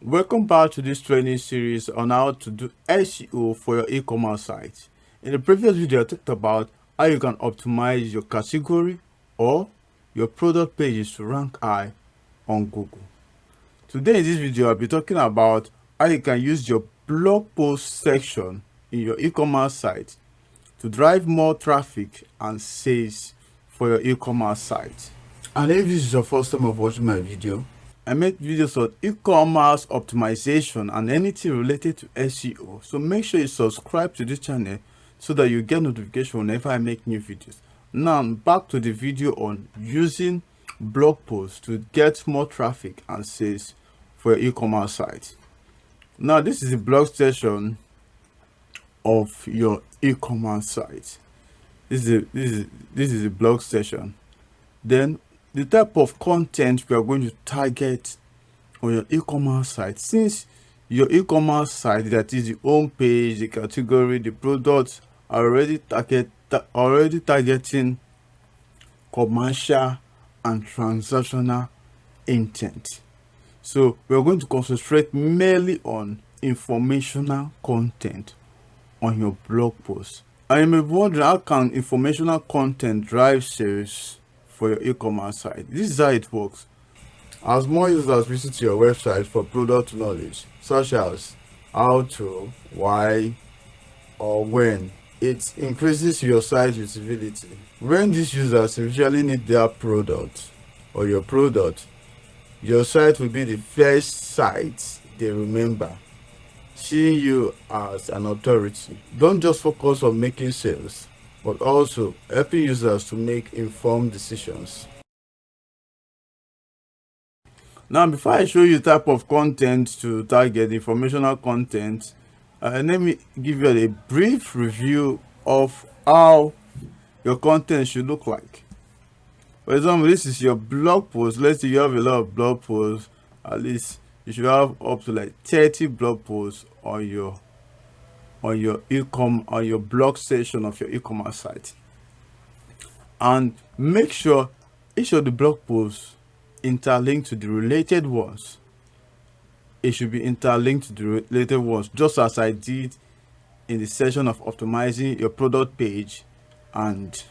Welcome back to this training series on how to do SEO for your e-commerce site. In the previous video, I talked about how you can optimize your category or your product pages to rank high on Google. Today in this video, I'll be talking about how you can use your blog post section in your e-commerce site to drive more traffic and sales for your e-commerce site. And if this is your first time of watching my video, I make videos on e-commerce optimization and anything related to SEO. So make sure you subscribe to this channel so that you get notification whenever I make new videos. Now back to the video on using blog posts to get more traffic and sales for your e-commerce site. Now this is the blog section of your e-commerce site. This is the blog section. Then the type of content we are going to target on your e-commerce site, since your e-commerce site, that is the home page, the category, the products, are already targeting commercial and transactional intent. So we are going to concentrate mainly on informational content on your blog post. And you may be wondering, how can informational content drive sales for your e-commerce site? This is how it works. As more users visit your website for product knowledge, such as how to, why, or when, it increases your site visibility. When these users usually need their product or your product, your site will be the first site they remember, seeing you as an authority. Don't just focus on making sales, but also helping users to make informed decisions. Now, before I show you type of content to target, informational content, let me give you a brief review of how your content should look like. For example, this is your blog post. Let's say you have a lot of blog posts. At least you should have up to like 30 blog posts on your blog section of your e-commerce site. And make sure each of the blog posts interlink to the related ones. It should be interlinked to the related ones, just as I did in the section of optimizing your product page and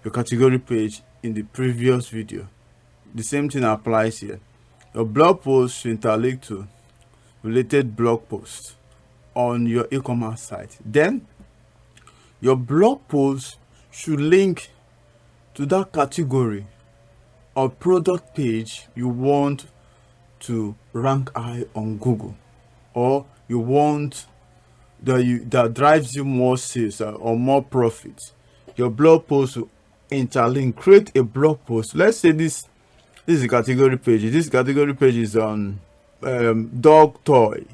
your category page in the previous video. The same thing applies here. Your blog post should interlink to related blog posts on your e-commerce site. Then your blog post should link to that category or product page you want to rank high on Google, or you want that drives you more sales or more profit. Your blog post will interlink. Create a blog post. Let's say this is a category page. This category page is on dog toys.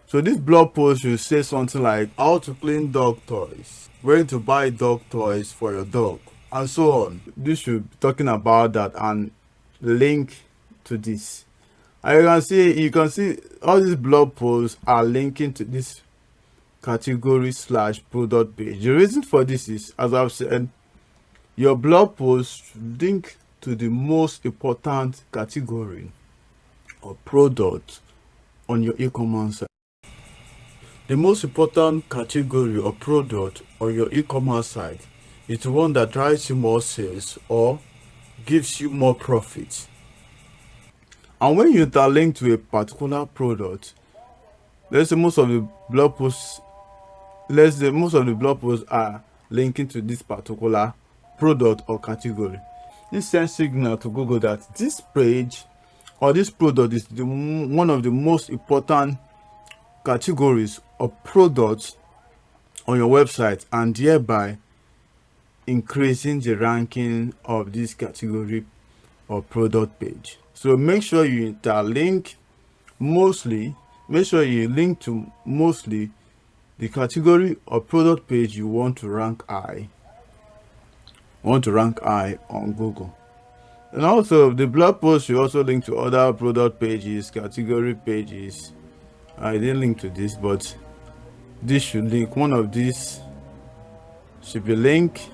So this blog post should say something like how to clean dog toys, where to buy dog toys for your dog, and so on. This should be talking about that and link to this. And you can see all these blog posts are linking to this category / product page. The reason for this is, as I've said, your blog post should link to the most important category or product on your e-commerce site. The most important category or product on your e-commerce site is the one that drives you more sales or gives you more profit. And when you interlink to a particular product, let's say most of the blog posts are linking to this particular product or category. This sends signal to Google that this page or this product is one of the most important categories or products on your website, and thereby increasing the ranking of this category or product page. So make sure you interlink mostly, make sure you link to mostly the category or product page you want to rank high on Google. And also the blog post should also link to other product pages, category pages. I didn't link to this, but this should link. One of these should be linked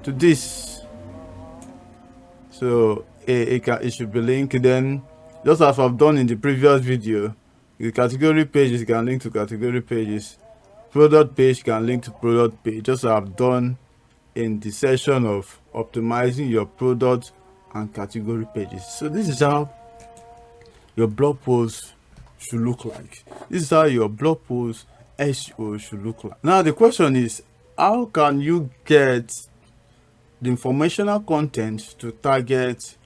to this. So it should be linked. Then just as I've done in the previous video, the category pages can link to category pages, product page can link to product page, just as I've done in the session of optimizing your product and category pages. So this is how your blog post should look like. This is how your blog post SEO should look like. Now the question is, how can you get the informational content to target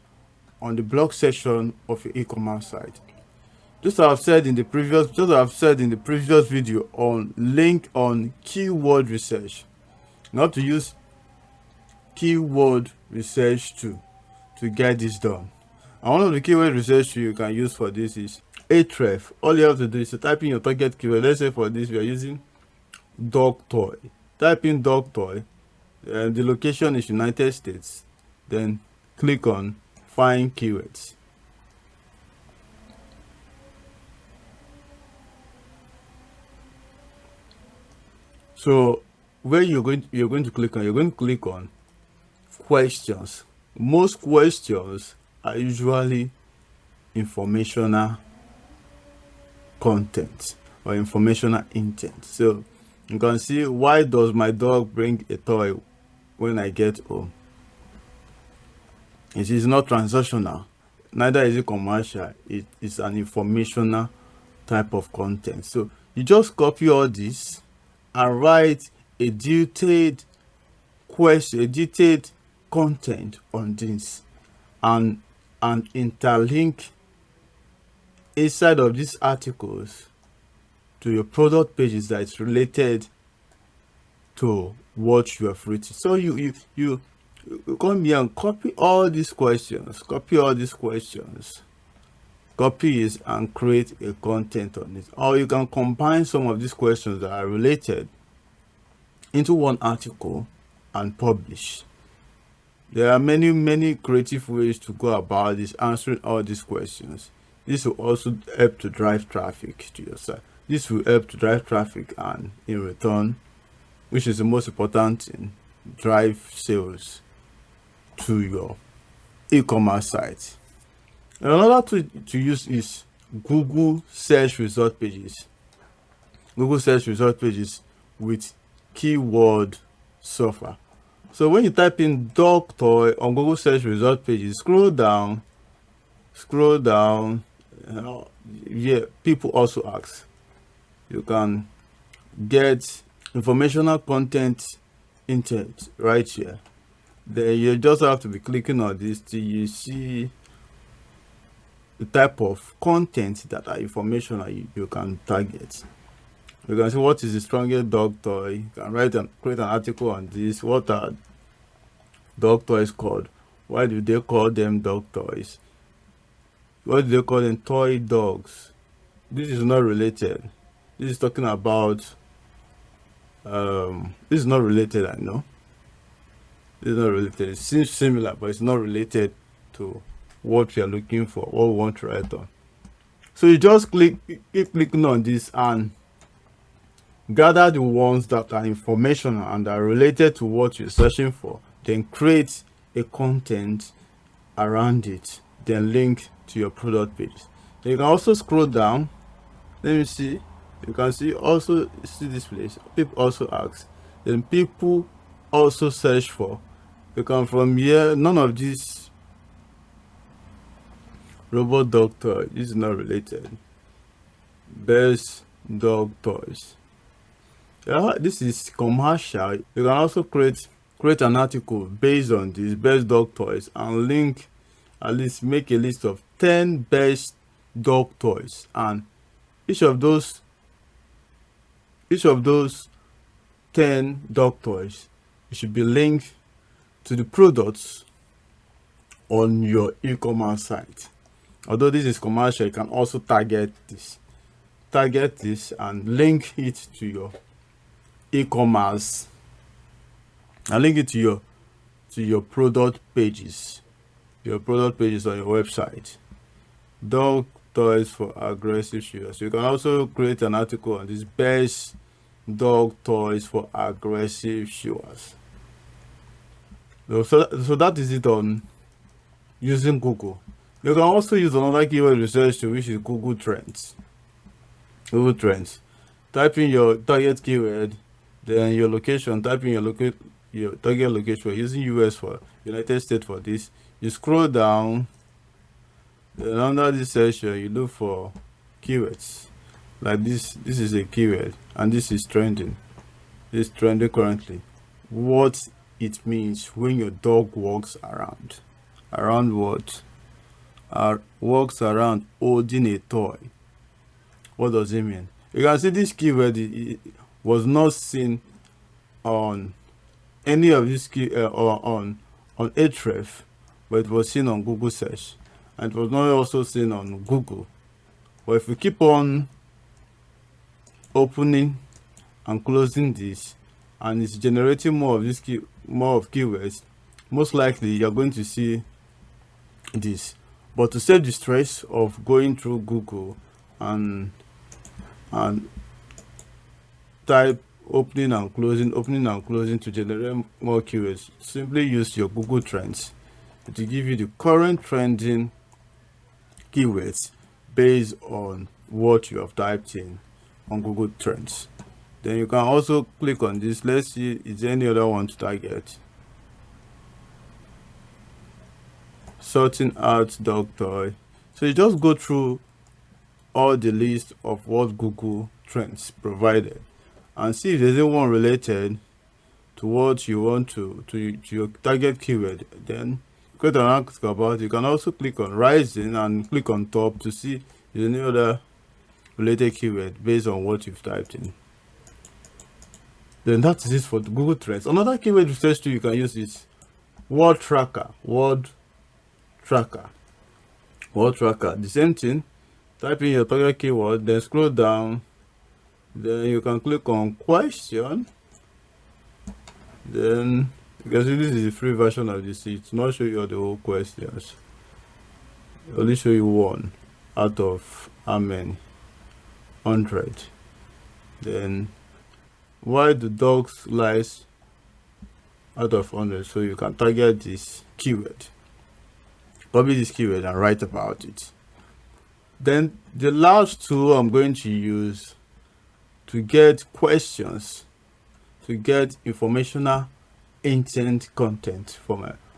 on the blog section of your e-commerce site? Just as I've said in the previous video on link on keyword research. You have to use keyword research to get this done. And one of the keyword research you can use for this is Ahrefs. All you have to do is to type in your target keyword. Let's say for this we are using dog toy. Type in dog toy, and the location is United States. Then click on find keywords. So where you're going to click on questions. Most questions are usually informational content or informational intent. So you can see, why does my dog bring a toy when I get home? It is not transactional, neither is it commercial. It is an informational type of content. So you just copy all this and write a detailed question, a detailed content on this, and interlink inside of these articles to your product pages that is related to what you have written. So you come here and copy all these questions, copy it and create a content on it. Or you can combine some of these questions that are related into one article and publish. There are many creative ways to go about this, answering all these questions. This will also help to drive traffic to your site. This will help to drive traffic, and in return, which is the most important thing, drive sales to your e-commerce site. Another to use is Google search result pages. Google search result pages with keyword software. So when you type in dog toy on Google search result pages, scroll down. Yeah, people also ask. You can get informational content intent right here. Then you just have to be clicking on this till you see the type of content that are informational you can target. You can see what is the strongest dog toy. You can create an article on this. What are dog toys called? Why do they call them dog toys? Why do they call them toy dogs? This is not related. This is talking about this is not related, I know. This is not related. It seems similar, but it's not related to what we are looking for, what we want to write on. So you just keep clicking on this and gather the ones that are informational and are related to what you're searching for, then create a content around it, then link to your product page. So you can also scroll down. Let me see. You can see this place. People also ask. Then people also search for. You come from here. None of these robot dog toy. This is not related. Best dog toys. Yeah, this is commercial. You can also create an article based on these best dog toys and link, at least make a list of 10 best dog toys, and each of those 10 dog toys, it should be linked to the products on your e-commerce site. Although this is commercial, you can also target this and link it to your e-commerce and link it to your product pages on your website. Dog toys for aggressive shooters. You can also create an article on this best dog toys for aggressive shooters. So that is it on using Google. You can also use another keyword research tool, which is Google Trends. Google Trends. Type in your target keyword, then your location. Type in your target location. We're using US for United States for this. You scroll down, then under this section you look for keywords. Like this is a keyword, and this is trending. This is trending currently. What it means when your dog walks around. Around what? Walks around holding a toy. What does it mean? You can see this keyword it was not seen on any of these or on Ahrefs, but it was seen on Google search, and it was not also seen on Google. But if we keep on opening and closing this, and it's generating more of this more of keywords, most likely you're going to see this. But to save the stress of going through Google and type opening and closing to generate more keywords, simply use your Google Trends to give you the current trending keywords based on what you have typed in on Google Trends. Then you can also click on this. Let's see, is there any other one to target? Sorting out dog toy. So you just go through all the list of what Google Trends provided and see if there's one related to what you want to your target keyword. Then click on ask about. You can also click on rising and click on top to see if there's any other related keyword based on what you've typed in. Then that is it for the Google Trends. Another keyword research tool you can use is Word Tracker. Word Tracker. The same thing. Type in your target keyword, then scroll down. Then you can click on question. Then you can see this is the free version of this. It's not show you all the whole questions. It only show you one out of how many? 100. Then why do dogs lies out of 100? So you can target this keyword. Copy this keyword and write about it. Then the last tool I'm going to use to get questions, to get informational intent content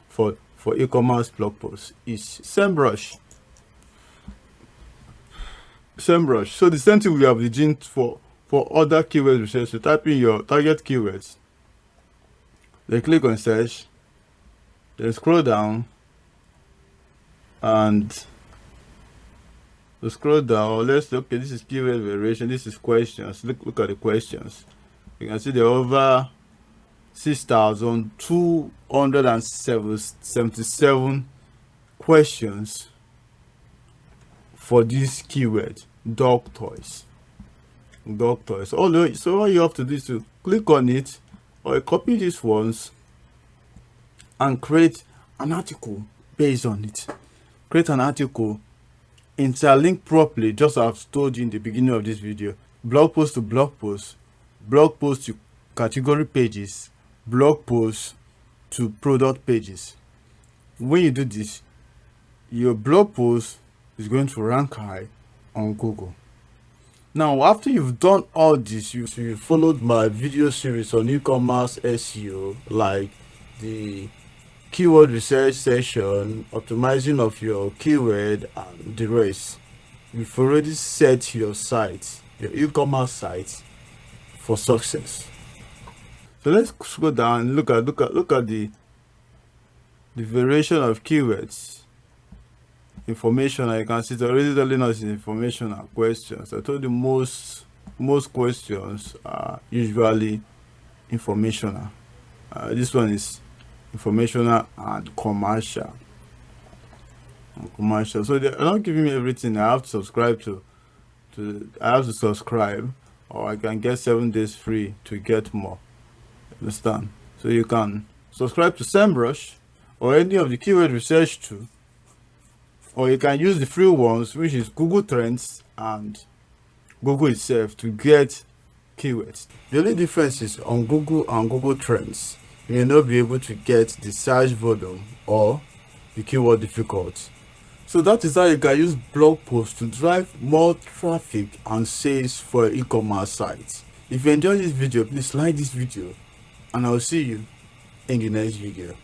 for e-commerce blog posts is SEMrush. So the same thing we have the gene for other keyword research. So type in your target keywords, then click on search, then scroll down and scroll down. Let's look. Okay, this is keyword variation. This is questions. Look at the questions. You can see there are over 6,277 questions for this keyword, dog toys. So all you have to do is to click on it or copy these ones and create an article based on it. Create an article, interlink properly, just as I've told you in the beginning of this video. Blog post to blog post, blog post to category pages, blog post to product pages. When you do this, your blog post is going to rank high on Google. Now, after you've done all this, you've followed my video series on e-commerce SEO, like the keyword research session, optimizing of your keyword, and the rest. You've already set your site, your e-commerce site, for success. So let's go down and look at the variation of keywords. Information, I can see it's already telling us information and questions. I told you most questions are usually informational. This one is informational and commercial. So they're not giving me everything. I have to subscribe or I can get 7 days free to get more. Understand? So you can subscribe to SEMrush or any of the keyword research tool, or you can use the free ones, which is Google Trends and Google itself, to get keywords. The only difference is on Google and Google Trends, you may not be able to get the search volume, or the keyword difficult. So that is how you can use blog posts to drive more traffic and sales for your e-commerce site. If you enjoyed this video, please like this video and I'll see you in the next video.